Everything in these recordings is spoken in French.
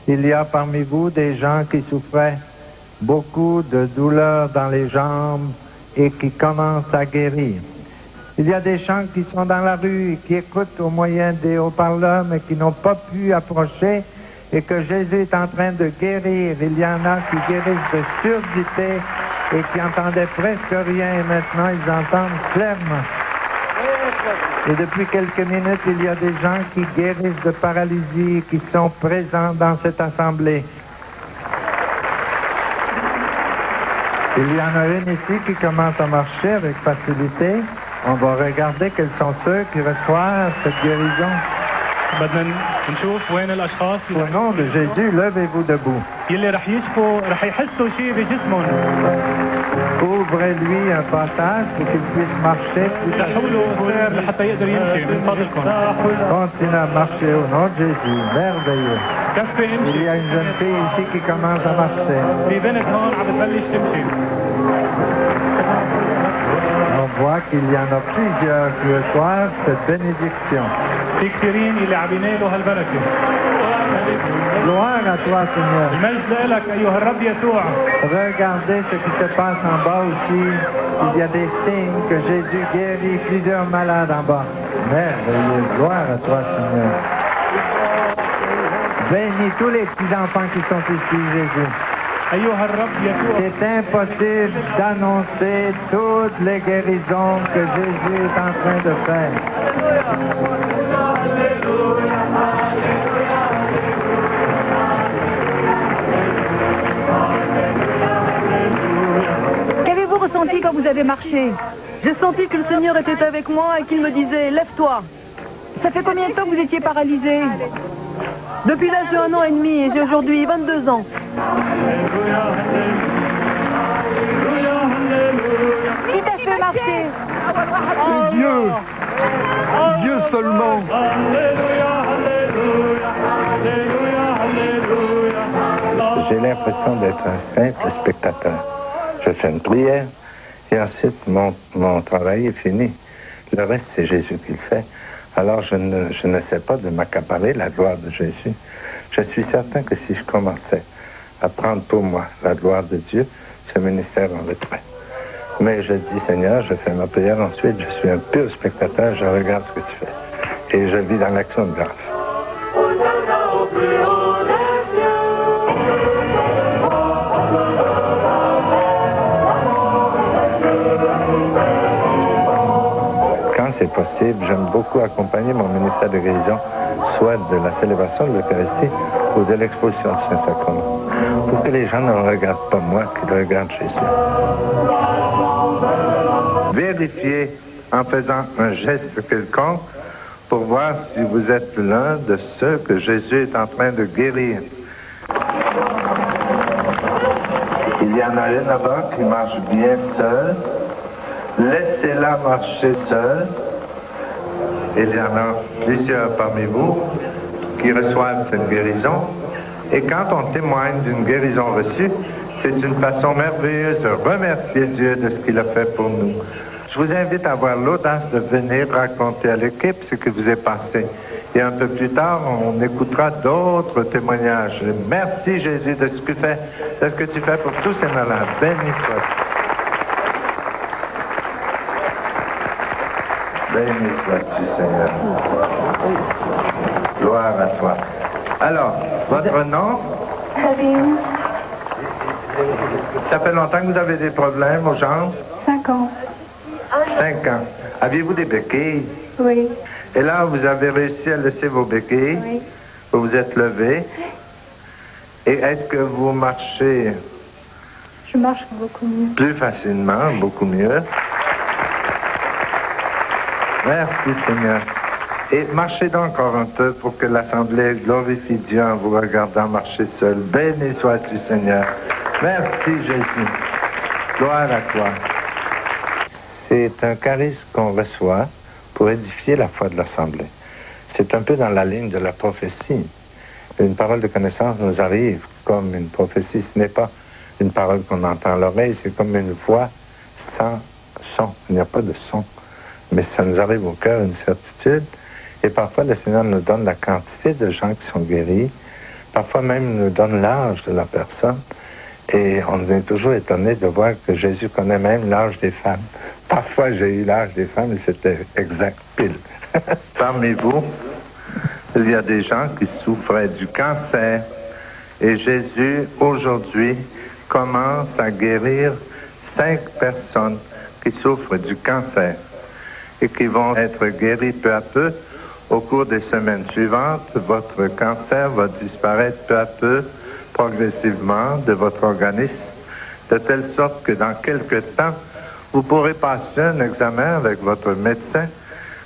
Il y a parmi vous des gens qui souffraient beaucoup de douleurs dans les jambes et qui commencent à guérir. Il y a des gens qui sont dans la rue et qui écoutent au moyen des haut-parleurs mais qui n'ont pas pu approcher et que Jésus est en train de guérir. Il y en a qui guérissent de surdité et qui entendaient presque rien et maintenant ils entendent clairement. Et depuis quelques minutes, il y a des gens qui guérissent de paralysie, qui sont présents dans cette assemblée. Il y en a une ici qui commence à marcher avec facilité. On va regarder quels sont ceux qui reçoivent cette guérison. بدنا نشوف وين الاشخاص Au nom de Jésus, levez-vous debout. اللي رح يحسوا شيء بجسمهم. Ouvrez-lui un passage pour qu'il puisse marcher. افتحوا له السير لحتى يقدر يمشي من فضلكم. Continuez à marcher au nom de Jésus. Merveilleux. Il y a une jeune fille ici qui commence à marcher. في بنت هون عم تبلش تمشي. On voit qu'il y en a plusieurs qui reçoivent cette bénédiction. في كثيرين اللي عم ينالوا هالبركه. Gloire à toi, Seigneur. المجد لك ايها الرب يسوع. Regardez ce qui se passe en bas aussi. Il y a des signes que Jésus guérit plusieurs malades en bas. Merveilleux. Gloire à toi, Seigneur. Bénis tous les petits-enfants qui sont ici, Jésus. ايها الرب يسوع. C'est impossible d'annoncer toutes les guérisons que Jésus est en train de faire. Qu'avez-vous ressenti quand vous avez marché? J'ai senti que le Seigneur était avec moi et qu'il me disait « Lève-toi ». Ça fait combien de temps que vous étiez paralysé? Depuis l'âge de 1 an et demi et j'ai aujourd'hui 22 ans. Qui t'a fait marcher? C'est Dieu. Dieu seulement. J'ai l'impression d'être un simple spectateur. Je fais une prière et ensuite mon travail est fini. Le reste, c'est Jésus qui le fait. Alors je ne sais pas de m'accaparer la gloire de Jésus. Je suis certain que si je commençais à prendre pour moi la gloire de Dieu, ce ministère en retrait. Mais je dis, Seigneur, je fais ma prière, ensuite je suis un pur spectateur, je regarde ce que tu fais. Et je vis dans l'action de grâce. Quand c'est possible, j'aime beaucoup accompagner mon ministère de guérison, soit de la célébration de l'Eucharistie ou de l'exposition du Saint-Sacrement, pour que les gens ne regardent pas moi, qu'ils regardent Jésus. Vérifiez en faisant un geste quelconque pour voir si vous êtes l'un de ceux que Jésus est en train de guérir. Il y en a une là-bas qui marche bien seule. Laissez-la marcher seule. Il y en a plusieurs parmi vous qui reçoivent cette guérison. Et quand on témoigne d'une guérison reçue, c'est une façon merveilleuse de remercier Dieu de ce qu'il a fait pour nous. Je vous invite à avoir l'audace de venir raconter à l'équipe ce qui vous est passé. Et un peu plus tard, on écoutera d'autres témoignages. Merci Jésus de ce que tu fais pour tous ces malades. Béni sois-tu. Béni sois-tu, Seigneur. Gloire à toi. Alors, votre nom? Sabine. Ça fait longtemps que vous avez des problèmes aux jambes? 5 ans. 5 ans. Aviez-vous des béquilles? Oui. Et là, vous avez réussi à laisser vos béquilles? Oui. Vous vous êtes levé? Et est-ce que vous marchez? Je marche beaucoup mieux. Plus facilement, beaucoup mieux. Merci Seigneur. Et marchez donc encore un peu pour que l'Assemblée glorifie Dieu en vous regardant marcher seul. Béni sois-tu Seigneur. Merci Jésus. Gloire à toi. C'est un charisme qu'on reçoit pour édifier la foi de l'Assemblée. C'est un peu dans la ligne de la prophétie. Une parole de connaissance nous arrive comme une prophétie. Ce n'est pas une parole qu'on entend à l'oreille, c'est comme une voix sans son. Il n'y a pas de son. Mais ça nous arrive au cœur, une certitude. Et parfois, le Seigneur nous donne la quantité de gens qui sont guéris Parfois même, il nous donne l'âge de la personne. Et on est toujours étonné de voir que Jésus connaît même l'âge des femmes. Parfois, j'ai eu l'âge des femmes et c'était exact, pile. Parmi vous, il y a des gens qui souffraient du cancer. Et Jésus, aujourd'hui, commence à guérir 5 personnes qui souffrent du cancer et qui vont être guéries peu à peu. Au cours des semaines suivantes, votre cancer va disparaître peu à peu, progressivement, de votre organisme, de telle sorte que dans quelque temps, vous pourrez passer un examen avec votre médecin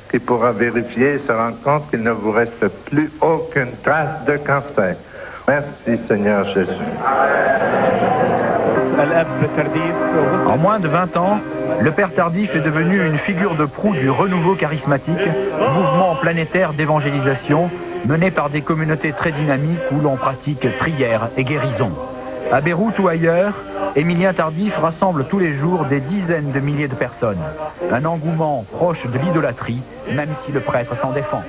qui pourra vérifier et se rendre compte qu'il ne vous reste plus aucune trace de cancer. Merci Seigneur Jésus. En moins de 20 ans, le Père Tardif est devenu une figure de proue du renouveau charismatique, mouvement planétaire d'évangélisation mené par des communautés très dynamiques où l'on pratique prière et guérison. À Beyrouth ou ailleurs, Émilien Tardif rassemble tous les jours des dizaines de milliers de personnes. Un engouement proche de l'idolâtrie, même si le prêtre s'en défend.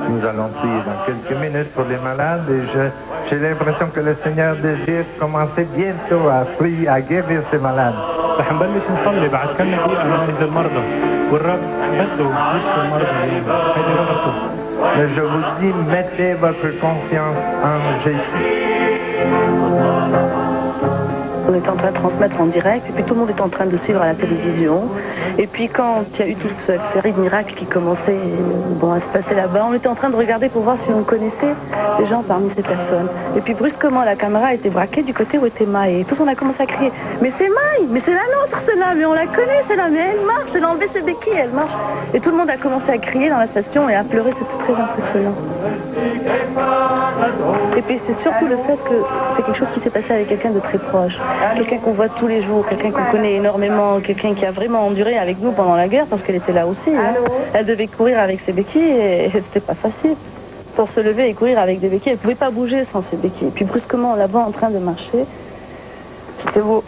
Nous allons prier dans quelques minutes pour les malades et j'ai l'impression que le Seigneur désire commencer bientôt à prier, à guérir ces malades. رح نبلش نصلي بعد كم دقيقة نعالج المرضى والرب بده يشفي المرضى اليوم هيدي رغبته. Mais je vous dis, mettez votre confiance en Jésus. On était en train de transmettre en direct, et puis tout le monde était en train de suivre à la télévision. Et puis quand il y a eu toute cette série de miracles qui commençait à se passer là-bas, on était en train de regarder pour voir si on connaissait les gens parmi ces personnes. Et puis brusquement, la caméra a été braquée du côté où était Maï. Et tous on a commencé à crier « Mais c'est Maï, mais c'est la nôtre celle-là, mais on la connaît celle-là, mais elle marche, elle a enlevé ses béquilles, elle marche !» Et tout le monde a commencé à crier dans la station et à pleurer, c'était très impressionnant. Et puis c'est surtout le fait que c'est quelque chose qui s'est passé avec quelqu'un de très proche. Quelqu'un qu'on voit tous les jours, quelqu'un qu'on connaît énormément, quelqu'un qui a vraiment enduré avec nous pendant la guerre, parce qu'elle était là aussi. Hein. Elle devait courir avec ses béquilles et c'était pas facile. Pour se lever et courir avec des béquilles, elle pouvait pas bouger sans ses béquilles. Et puis brusquement, là-bas, en train de marcher, c'était beau.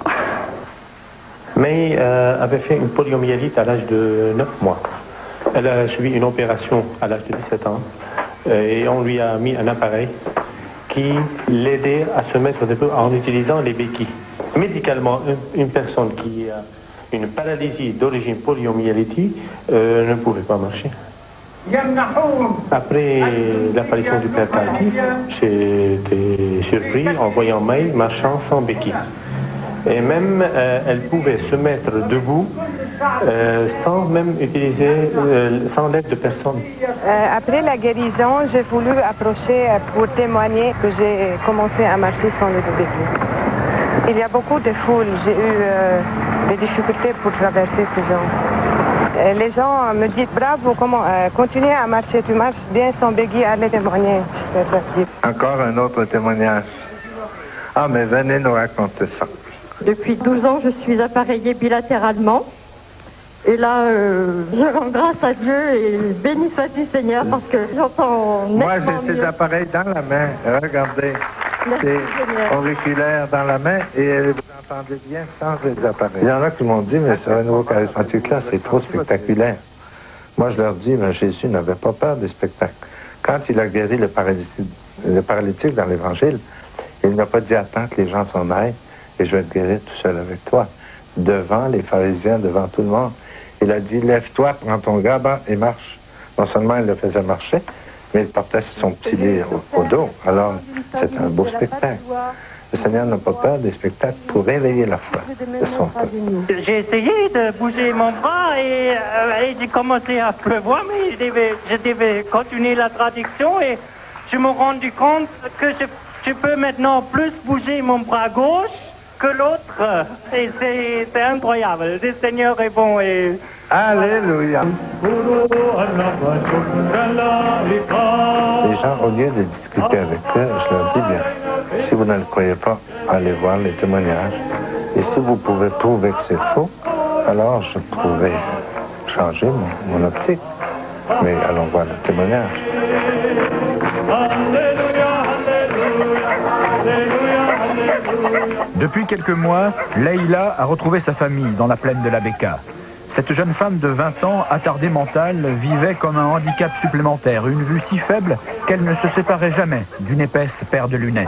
May avait fait une poliomyélite à l'âge de 9 mois. Elle a suivi une opération à l'âge de 17 ans et on lui a mis un appareil qui l'aidait à se mettre debout en utilisant les béquilles. Médicalement, une personne qui a une paralysie d'origine poliomyélitique ne pouvait pas marcher. Après l'apparition du Père Tardif, j'ai été surpris en voyant May marchant sans béquilles. Et même, elle pouvait se mettre debout sans même utiliser, sans l'aide de personne. Après la guérison, j'ai voulu approcher pour témoigner que j'ai commencé à marcher sans le béquille. Il y a beaucoup de foules. J'ai eu des difficultés pour traverser ces gens. Les gens me disent bravo, comment continuez à marcher, tu marches bien sans béquille, allez témoigner. Je peux dire. Encore un autre témoignage. Ah, mais venez nous raconter ça. Depuis 12 ans, je suis appareillée bilatéralement. Et là, je rends grâce à Dieu et béni soit-tu Seigneur parce que j'entends nettement. Moi, j'ai ces appareils dans la main. Regardez, c'est auriculaire dans la main et vous entendez bien sans ces appareils. Il y en a qui m'ont dit, mais ce renouveau charismatique-là, c'est trop spectaculaire. Moi, je leur dis, mais Jésus n'avait pas peur des spectacles. Quand il a guéri le paralytique dans l'Évangile, il n'a pas dit, attends que les gens s'en aillent et je vais te guérir tout seul avec toi. Devant les pharisiens, devant tout le monde. Il a dit, lève-toi, prends ton gaban et marche. Non seulement il le faisait marcher, mais il portait son petit lit au dos. Alors, c'est un beau spectacle. Le Seigneur n'a pas peur des spectacles pour réveiller la foi de son peuple. J'ai essayé de bouger mon bras et j'ai commencé à pleuvoir, mais je devais continuer la traduction et je me suis rendu compte que je peux maintenant plus bouger mon bras gauche que l'autre. Et c'est incroyable. Le Seigneur est bon et... Alléluia. Les gens, au lieu de discuter avec eux, je leur dis bien, si vous ne le croyez pas, allez voir les témoignages. Et si vous pouvez prouver que c'est faux, alors je pourrais changer mon optique. Mais allons voir le témoignage. Depuis quelques mois, Leïla a retrouvé sa famille dans la plaine de la Beka. Cette jeune femme de 20 ans, attardée mentale, vivait comme un handicap supplémentaire, une vue si faible qu'elle ne se séparait jamais d'une épaisse paire de lunettes.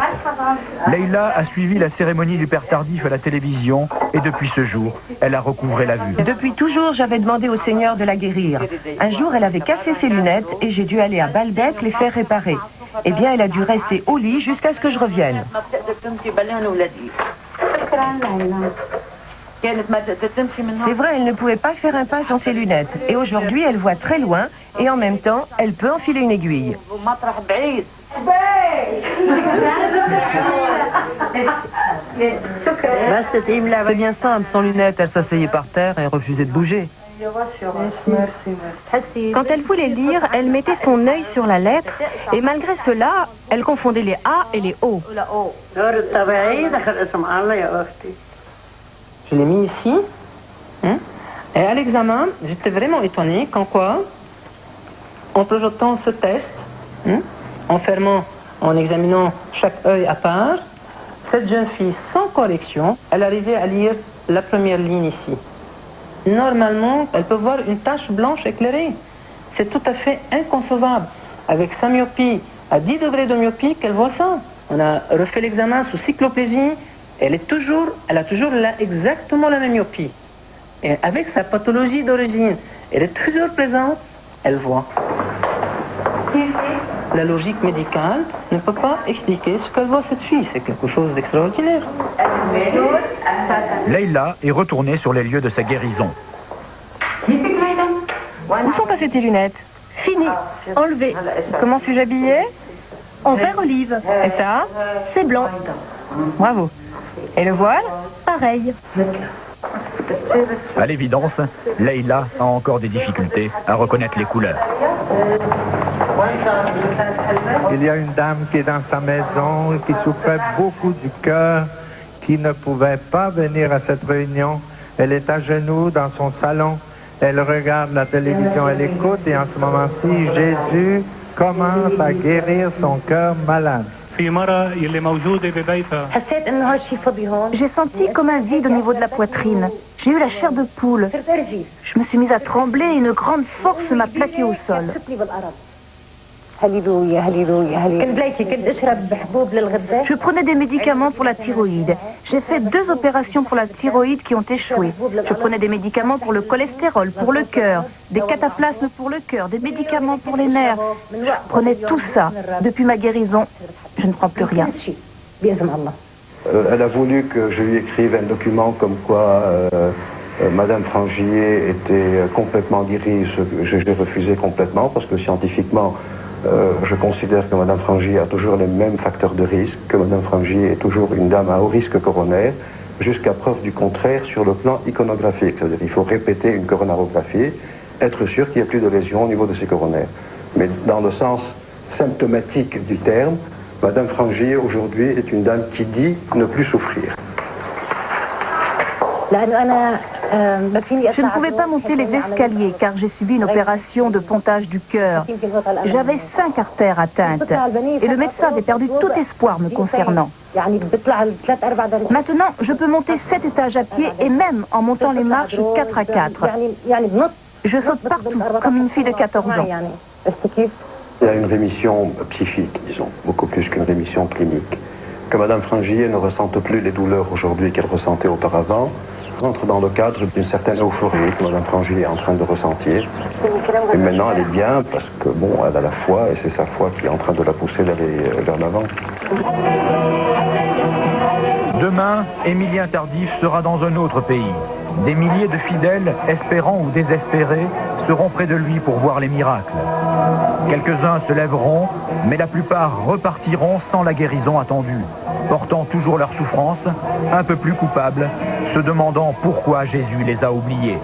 Leïla a suivi la cérémonie du père Tardif à la télévision et depuis ce jour, elle a recouvré la vue. Depuis toujours, j'avais demandé au Seigneur de la guérir. Un jour, elle avait cassé ses lunettes et j'ai dû aller à Baalbek les faire réparer. Eh bien, elle a dû rester au lit jusqu'à ce que je revienne. C'est vrai, elle ne pouvait pas faire un pas sans ses lunettes. Et aujourd'hui, elle voit très loin et en même temps, elle peut enfiler une aiguille. C'est bien simple, sans lunettes, elle s'asseyait par terre et refusait de bouger. Quand elle voulait lire, elle mettait son œil sur la lettre et malgré cela, elle confondait les A et les O. Je l'ai mis ici. Et à l'examen, j'étais vraiment étonnée qu'en quoi, en projetant ce test, en fermant, en examinant chaque œil à part, cette jeune fille, sans correction, elle arrivait à lire la première ligne ici. Normalement, elle peut voir une tache blanche éclairée. C'est tout à fait inconcevable. Avec sa myopie, à 10 degrés de myopie, qu'elle voit ça. On a refait l'examen sous cycloplégie. Elle a toujours exactement la même myopie. Et avec sa pathologie d'origine, elle est toujours présente, elle voit. La logique médicale ne peut pas expliquer ce qu'elle voit cette fille. C'est quelque chose d'extraordinaire. Leïla est retournée sur les lieux de sa guérison. Où sont passées tes lunettes? Fini, enlevé. Comment suis-je habillée? En vert olive. Et ça? C'est blanc. Bravo. Et le voile? Pareil. À l'évidence, Leïla a encore des difficultés à reconnaître les couleurs. Il y a une dame qui est dans sa maison et qui souffrait beaucoup du cœur, qui ne pouvait pas venir à cette réunion. Elle est à genoux dans son salon, elle regarde la télévision, elle écoute et en ce moment-ci, Jésus commence à guérir son cœur malade. J'ai senti comme un vide au niveau de la poitrine. J'ai eu la chair de poule. Je me suis mise à trembler et une grande force m'a plaqué au sol. Je prenais des médicaments pour la thyroïde. J'ai fait 2 opérations pour la thyroïde qui ont échoué. Je prenais des médicaments pour le cholestérol, pour le cœur, des cataplasmes pour le cœur, des médicaments pour les nerfs. Je prenais tout ça. Depuis ma guérison, je ne prends plus rien. Elle a voulu que je lui écrive un document comme quoi Madame Frangier était complètement guérie. J'ai refusé complètement parce que scientifiquement, je considère que Mme Frangier a toujours les mêmes facteurs de risque, que Mme Frangier est toujours une dame à haut risque coronaire, jusqu'à preuve du contraire sur le plan iconographique. C'est-à-dire qu'il faut répéter une coronarographie, être sûr qu'il n'y a plus de lésions au niveau de ses coronaires. Mais dans le sens symptomatique du terme, Mme Frangier aujourd'hui est une dame qui dit ne plus souffrir. Je ne pouvais pas monter les escaliers car j'ai subi une opération de pontage du cœur. J'avais 5 artères atteintes et le médecin avait perdu tout espoir me concernant. Maintenant, je peux monter 7 étages à pied et même en montant les marches 4 à 4. Je saute partout comme une fille de 14 ans. Il y a une rémission psychique, disons, beaucoup plus qu'une rémission clinique. Que Mme Frangier ne ressente plus les douleurs aujourd'hui qu'elle ressentait auparavant, rentre dans le cadre d'une certaine euphorie que Mme Frangier est en train de ressentir. Et maintenant, elle est bien parce que, bon, elle a la foi et c'est sa foi qui est en train de la pousser d'aller vers l'avant. Demain, Émilien Tardif sera dans un autre pays. Des milliers de fidèles, espérants ou désespérés, seront près de lui pour voir les miracles. Quelques-uns se lèveront, mais la plupart repartiront sans la guérison attendue, portant toujours leur souffrance, un peu plus coupables, se demandant pourquoi Jésus les a oubliés.